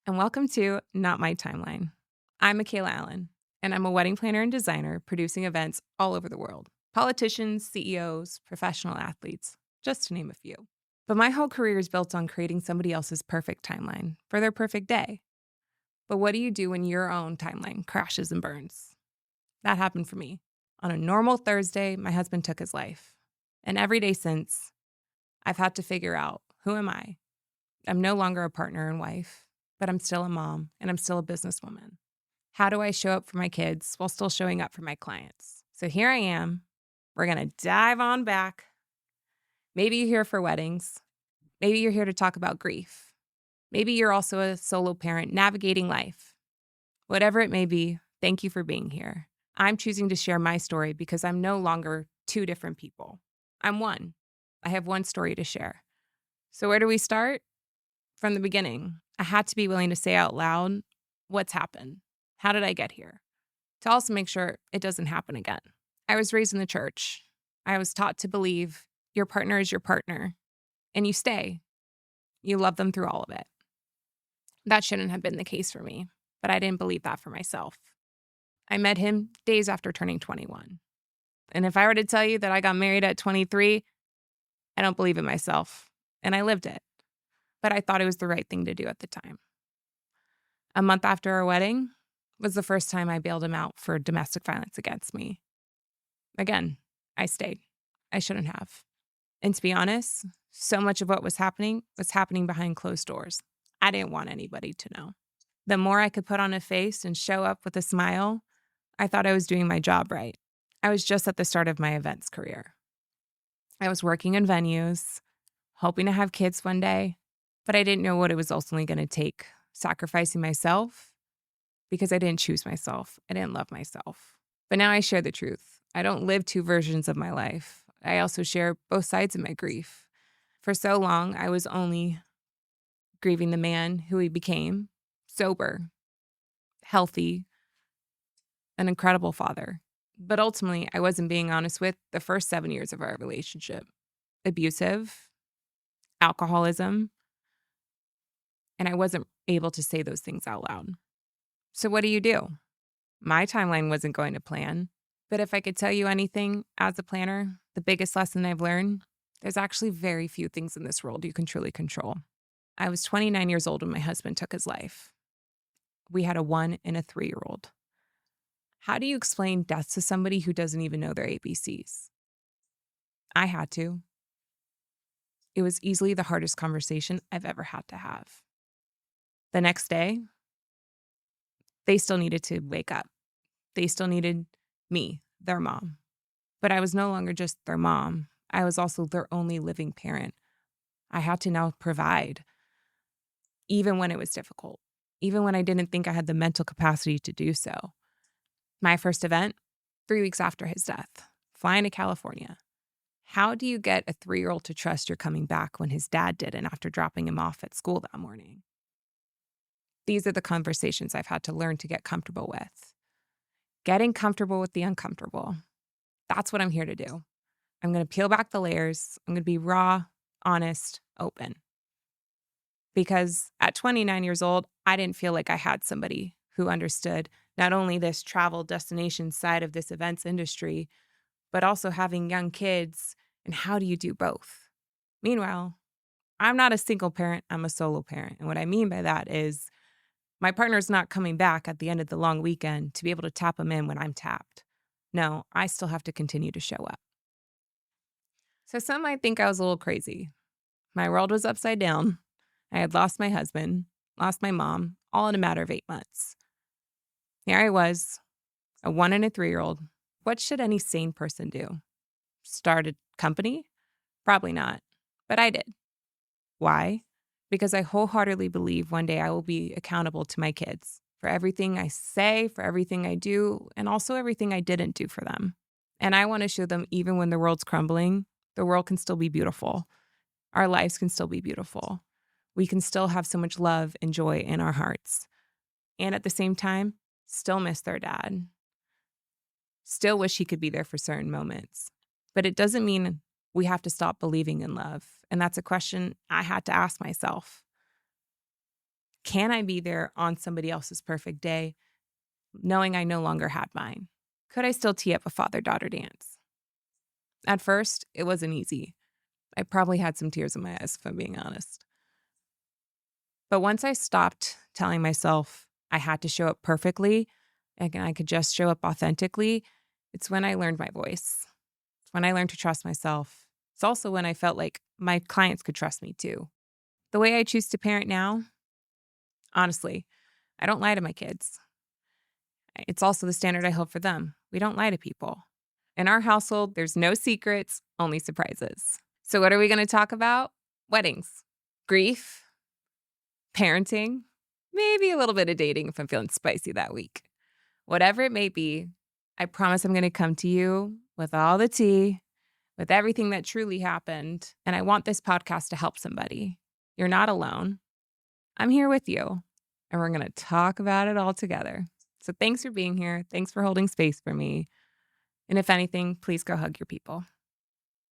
and welcome to Not My Timeline. I'm Michaela Allen, and I'm a wedding planner and designer producing events all over the world. Politicians, CEOs, professional athletes, just to name a few. But my whole career is built on creating somebody else's perfect timeline for their perfect day. But what do you do when your own timeline crashes and burns? That happened for me. On a normal Thursday, my husband took his life. And every day since, I've had to figure out, who am I? I'm no longer a partner and wife, but I'm still a mom and I'm still a businesswoman. How do I show up for my kids while still showing up for my clients? So here I am. We're going to dive on back. Maybe you're here for weddings. Maybe you're here to talk about grief. Maybe you're also a solo parent navigating life. Whatever it may be, thank you for being here. I'm choosing to share my story because I'm no longer two different people. I'm one. I have one story to share. So where do we start? From the beginning, I had to be willing to say out loud, what's happened? How did I get here? To also make sure it doesn't happen again. I was raised in the church. I was taught to believe your partner is your partner, and you stay. You love them through all of it. That shouldn't have been the case for me, but I didn't believe that for myself. I met him days after turning 21. And if I were to tell you that I got married at 23, I don't believe it myself, and I lived it. But I thought it was the right thing to do at the time. A month after our wedding was the first time I bailed him out for domestic violence against me. Again, I stayed. I shouldn't have. And to be honest, so much of what was happening behind closed doors. I didn't want anybody to know. The more I could put on a face and show up with a smile, I thought I was doing my job right. I was just at the start of my events career. I was working in venues, hoping to have kids one day, but I didn't know what it was ultimately going to take, sacrificing myself because I didn't choose myself. I didn't love myself. But now I share the truth. I don't live two versions of my life. I also share both sides of my grief. For so long, I was only grieving the man who he became, sober, healthy, an incredible father. But ultimately, I wasn't being honest with the first 7 years of our relationship. Abusive, alcoholism, and I wasn't able to say those things out loud. So what do? My timeline wasn't going to plan, but if I could tell you anything as a planner, the biggest lesson I've learned, there's actually very few things in this world you can truly control. I was 29 years old when my husband took his life. We had a 1 and a 3-year-old. How do you explain death to somebody who doesn't even know their ABCs? I had to. It was easily the hardest conversation I've ever had to have. The next day, they still needed to wake up. They still needed me, their mom. But I was no longer just their mom. I was also their only living parent. I had to now provide, even when it was difficult, even when I didn't think I had the mental capacity to do so. My first event, 3 weeks after his death, flying to California. How do you get a 3-year-old to trust you're coming back when his dad didn't after dropping him off at school that morning? These are the conversations I've had to learn to get comfortable with. Getting comfortable with the uncomfortable. That's what I'm here to do. I'm going to peel back the layers. I'm going to be raw, honest, open. Because at 29 years old, I didn't feel like I had somebody who understood not only this travel destination side of this events industry, but also having young kids and how do you do both? Meanwhile, I'm not a single parent, I'm a solo parent. And what I mean by that is my partner's not coming back at the end of the long weekend to be able to tap him in when I'm tapped. No, I still have to continue to show up. So some might think I was a little crazy. My world was upside down. I had lost my husband, lost my mom, all in a matter of 8 months. Here I was, a 1 and a 3-year-old. What should any sane person do? Start a company? Probably not, but I did. Why? Because I wholeheartedly believe one day I will be accountable to my kids for everything I say, for everything I do, and also everything I didn't do for them. And I want to show them even when the world's crumbling, the world can still be beautiful. Our lives can still be beautiful. We can still have so much love and joy in our hearts. And at the same time, still miss their dad. Still wish he could be there for certain moments. But it doesn't mean we have to stop believing in love. And that's a question I had to ask myself. Can I be there on somebody else's perfect day, knowing I no longer had mine? Could I still tee up a father-daughter dance? At first, it wasn't easy. I probably had some tears in my eyes, if I'm being honest. But once I stopped telling myself I had to show up perfectly and I could just show up authentically, it's when I learned my voice. It's when I learned to trust myself. It's also when I felt like my clients could trust me too. The way I choose to parent now, honestly, I don't lie to my kids. It's also the standard I hold for them. We don't lie to people. In our household, there's no secrets, only surprises. So what are we going to talk about? Weddings, grief, parenting, maybe a little bit of dating if I'm feeling spicy that week. Whatever it may be, I promise I'm going to come to you with all the tea, with everything that truly happened. And I want this podcast to help somebody. You're not alone. I'm here with you, and we're going to talk about it all together. So thanks for being here. Thanks for holding space for me. And if anything, please go hug your people.